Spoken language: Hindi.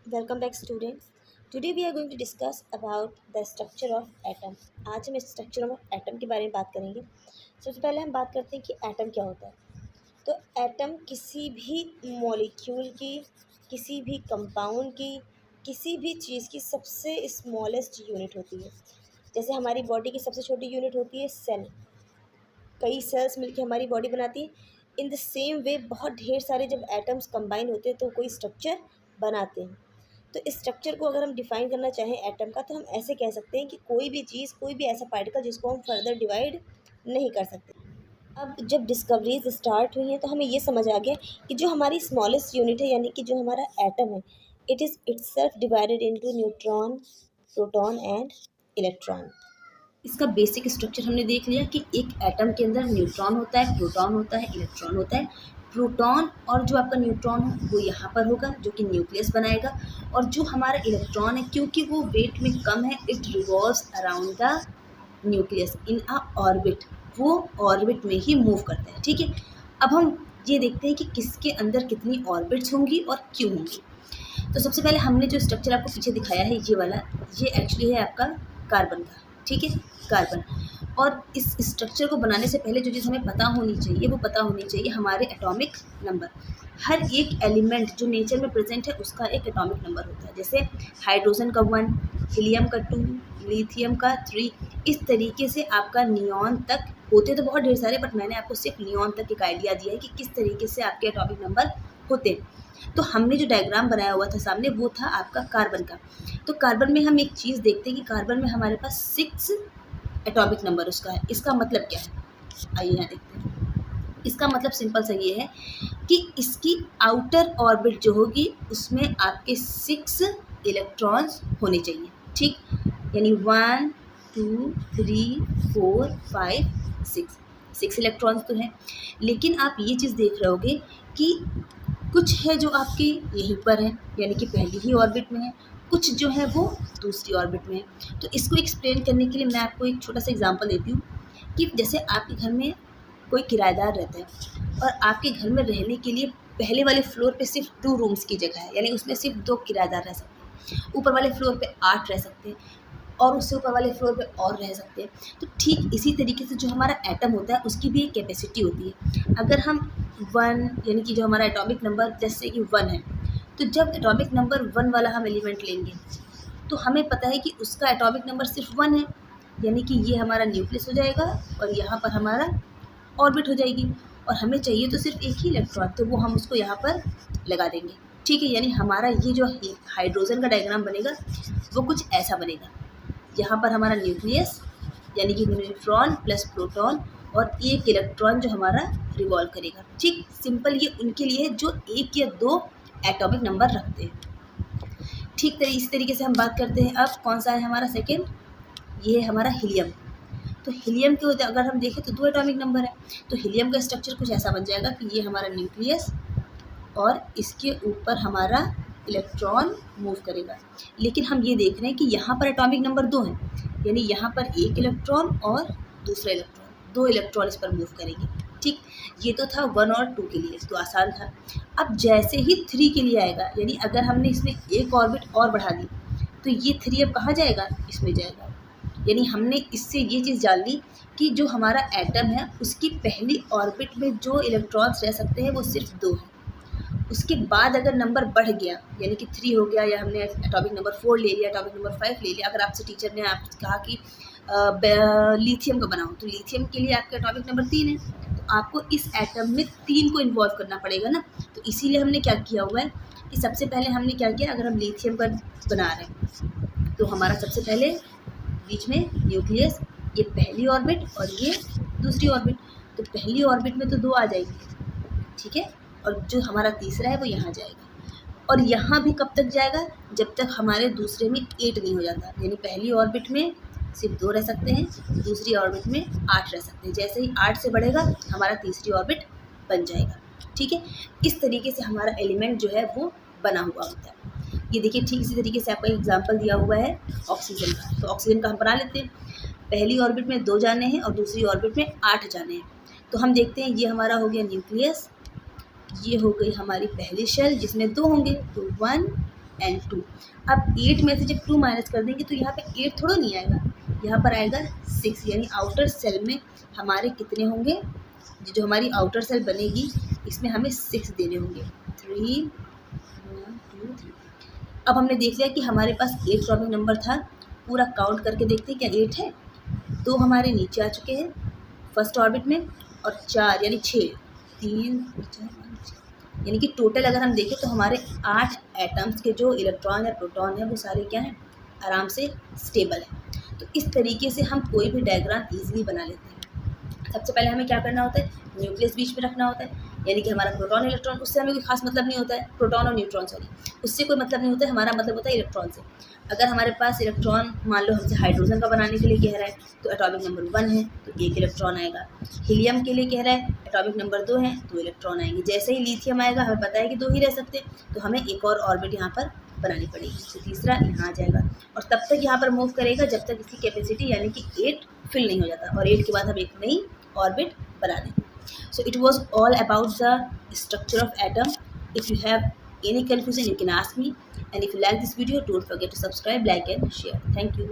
Welcome back students. Today we are going to discuss about the structure of atom. आज हम स्ट्रक्चर ऑफ एटम के बारे में बात करेंगे। सबसे पहले हम बात करते हैं कि एटम क्या होता है। तो एटम किसी भी मॉलिक्यूल की, किसी भी कंपाउंड की, किसी भी चीज़ की सबसे स्मॉलेस्ट यूनिट होती है। जैसे हमारी बॉडी की सबसे छोटी यूनिट होती है सेल। कई सेल्स मिलकर हमारी बॉडी बनाती है। इन द सेम वे बहुत ढेर सारे जब एटम्स कंबाइन होते हैं तो कोई स्ट्रक्चर बनाते हैं। तो इस स्ट्रक्चर को अगर हम डिफाइन करना चाहें एटम का, तो हम ऐसे कह सकते हैं कि कोई भी चीज़, कोई भी ऐसा पार्टिकल जिसको हम फर्दर डिवाइड नहीं कर सकते। अब जब डिस्कवरीज स्टार्ट हुई हैं तो हमें ये समझ आ गया कि जो हमारी स्मॉलेस्ट यूनिट है, यानी कि जो हमारा एटम है, it is itself divided into neutron, proton and electron. इसका बेसिक स्ट्रक्चर हमने देख लिया कि एक एटम के अंदर न्यूट्रॉन होता है, प्रोटॉन होता है, इलेक्ट्रॉन होता है। प्रोटॉन और जो आपका न्यूट्रॉन है वो यहाँ पर होगा, जो कि न्यूक्लियस बनाएगा। और जो हमारा इलेक्ट्रॉन है, क्योंकि वो वेट में कम है, it revolves around the nucleus in a orbit. वो ऑर्बिट में ही मूव करता है। ठीक है, अब हम ये देखते हैं कि किसके अंदर कितनी ऑर्बिट्स होंगी और क्यों होंगी। तो सबसे पहले हमने जो स्ट्रक्चर आपको पीछे दिखाया है, ये वाला, ये एक्चुअली है आपका कार्बन का। ठीक है, कार्बन। और इस स्ट्रक्चर को बनाने से पहले जो चीज़ हमें पता होनी चाहिए, वो पता होनी चाहिए हमारे एटॉमिक नंबर। हर एक एलिमेंट जो नेचर में प्रेजेंट है उसका एक एटॉमिक नंबर होता है। जैसे हाइड्रोजन का 1, हीलियम का 2, लिथियम का 3। इस तरीके से आपका नियॉन तक होते तो बहुत ढेर सारे, बट मैंने आपको सिर्फ नियॉन तक एक आइडिया दिया है कि किस तरीके से आपके एटॉमिक नंबर होते हैं। तो हमने जो डायग्राम बनाया हुआ था सामने, वो था आपका कार्बन का। तो कार्बन में हम एक चीज़ देखते हैं कि कार्बन में हमारे पास 6 एटॉमिक नंबर उसका है। इसका मतलब क्या है, आइए यहाँ देखते हैं। इसका मतलब सिंपल सा ये है कि इसकी आउटर ऑर्बिट जो होगी उसमें आपके 6 इलेक्ट्रॉन्स होने चाहिए। ठीक, यानी 1 2 3 4 5 6 इलेक्ट्रॉन्स तो हैं। लेकिन आप ये चीज़ देख रहे होगे कि कुछ है जो आपके यहीं पर है, यानी कि पहली ही ऑर्बिट में है, कुछ जो है वो दूसरी ऑर्बिट में है। तो इसको एक्सप्लेन करने के लिए मैं आपको एक छोटा सा एग्जांपल देती हूँ कि जैसे आपके घर में कोई किराएदार रहता है और आपके घर में रहने के लिए पहले वाले फ्लोर पे सिर्फ 2 रूम्स की जगह है, यानी उसमें सिर्फ 2 किराएदार रह सकते हैं। ऊपर वाले फ्लोर पे 8 रह सकते हैं और उससे ऊपर वाले फ्लोर पे और रह सकते हैं। तो ठीक इसी तरीके से जो हमारा एटम होता है उसकी भी एक कैपेसिटी होती है। अगर हम 1, यानी कि जो हमारा एटॉमिक नंबर जैसे कि 1 है, तो जब एटॉमिक नंबर 1 वाला हम एलिमेंट लेंगे तो हमें पता है कि उसका एटॉमिक नंबर सिर्फ 1 है, यानी कि ये हमारा न्यूक्लियस हो जाएगा और यहाँ पर हमारा ऑर्बिट हो जाएगी। और हमें चाहिए तो सिर्फ एक ही इलेक्ट्रॉन, तो वो हम उसको यहाँ पर लगा देंगे। ठीक है, यानी हमारा ये जो हाइड्रोजन का डायग्राम बनेगा वो कुछ ऐसा बनेगा। यहाँ पर हमारा न्यूक्लियस, यानी कि न्यूट्रॉन प्लस प्रोटॉन और एक इलेक्ट्रॉन जो हमारा रिवॉल्व करेगा। ठीक, सिंपल ये उनके लिए जो 1 या 2 एटॉमिक नंबर रखते हैं। ठीक इस तरीके से हम बात करते हैं। अब कौन सा है हमारा सेकेंड, ये है हमारा हीलियम। तो हीलियम के अगर हम देखें तो 2 एटॉमिक नंबर है। तो हीलियम का स्ट्रक्चर कुछ ऐसा बन जाएगा कि ये हमारा न्यूक्लियस और इसके ऊपर हमारा इलेक्ट्रॉन मूव करेगा। लेकिन हम ये देख रहे हैं कि यहाँ पर एटॉमिक नंबर 2 है, यानी यहाँ पर एक इलेक्ट्रॉन और दूसरा इलेक्ट्रॉन, 2 इलेक्ट्रॉन इस पर मूव करेंगे। ठीक, ये तो था 1 और 2 के लिए, तो आसान था। अब जैसे ही 3 के लिए आएगा, यानी अगर हमने इसमें एक ऑर्बिट और बढ़ा दी तो ये 3 अब कहाँ जाएगा, इसमें जाएगा। यानी हमने इससे ये चीज़ जान ली कि जो हमारा एटम है उसकी पहली ऑर्बिट में जो इलेक्ट्रॉन्स रह सकते हैं वो सिर्फ 2 हैं। उसके बाद अगर नंबर बढ़ गया, यानी कि 3 हो गया, या हमने एटॉमिक नंबर 4 ले लिया, एटॉमिक नंबर 5 ले लिया। अगर आपसे टीचर ने आप कहा कि लिथियम का बनाओ, तो लिथियम के लिए आपका एटॉमिक नंबर 3 है, तो आपको इस एटम में 3 को इन्वॉल्व करना पड़ेगा ना। तो इसीलिए हमने क्या किया हुआ है कि सबसे पहले हमने क्या किया, अगर हम लिथियम का बना रहे हैं तो हमारा सबसे पहले बीच में न्यूक्लियस, ये पहली ऑर्बिट और ये दूसरी ऑर्बिट। तो पहली ऑर्बिट में तो 2 आ जाएगी, ठीक है, और जो हमारा तीसरा है वो यहाँ जाएगा। और यहाँ भी कब तक जाएगा, जब तक हमारे दूसरे में 8 नहीं हो जाता। यानी पहली ऑर्बिट में सिर्फ 2 रह सकते हैं, दूसरी ऑर्बिट में 8 रह सकते हैं। जैसे ही 8 से बढ़ेगा हमारा तीसरी ऑर्बिट बन जाएगा। ठीक है, इस तरीके से हमारा एलिमेंट जो है वो बना हुआ होता है। ये देखिए, ठीक इसी तरीके से आपका एग्जाम्पल दिया हुआ है ऑक्सीजन का। तो ऑक्सीजन का हम बना लेते हैं। पहली ऑर्बिट में 2 जाने हैं और दूसरी ऑर्बिट में 8 जाने हैं। तो हम देखते हैं, ये हमारा हो गया न्यूक्लियस, ये हो गई हमारी पहली शेल जिसमें 2 होंगे, तो 1 N2। अब 8 में से जब 2 माइनस कर देंगे तो यहाँ पे 8 थोड़ा नहीं आएगा, यहाँ पर आएगा 6, यानी आउटर सेल में हमारे कितने होंगे, जो हमारी आउटर सेल बनेगी इसमें हमें 6 देने होंगे। 3 1 2 3। अब हमने देख लिया कि हमारे पास 8 एटॉमिक नंबर था, पूरा काउंट करके देखते हैं क्या 8 है। 2 हमारे नीचे आ चुके हैं फर्स्ट ऑर्बिट में, और 4 यानी 6, 3 4 5 यानी कि टोटल अगर हम देखें तो हमारे 8 एटम्स के जो इलेक्ट्रॉन या प्रोटॉन है वो सारे क्या हैं, आराम से स्टेबल है। तो इस तरीके से हम कोई भी डायग्राम ईजिली बना लेते हैं। सबसे पहले हमें क्या करना होता है, न्यूक्लियस बीच में रखना होता है, यानी कि हमारा प्रोटॉन इलेक्ट्रॉन, उससे हमें कोई खास मतलब नहीं होता है, प्रोटॉन और न्यूट्रॉन सॉरी, उससे कोई मतलब नहीं होता है, हमारा मतलब होता है इलेक्ट्रॉन से। अगर हमारे पास इलेक्ट्रॉन मान लो हमसे हाइड्रोजन का बनाने के लिए कह रहा है तो एटॉमिक नंबर 1 है तो 1 इलेक्ट्रॉन आएगा। हीलियम के लिए कह रहा है एटॉमिक नंबर 2 है, 2 इलेक्ट्रॉन आएंगे। जैसे ही लिथियम आएगा, हमें पता है कि 2 ही रह सकते, तो हमें एक और ऑर्बिट यहाँ पर बनानी पड़ेगी, तो तीसरा यहाँ आ जाएगा। और तब तक यहाँ पर मूव करेगा जब तक इसकी कैपेसिटी यानी कि 8 फिल नहीं हो जाता, और 8 के बाद हम एक नई ऑर्बिट बना दें। So it was all about the structure of atom. If you have any confusion, you can ask me. And if you like this video, don't forget to subscribe, like and share. Thank you.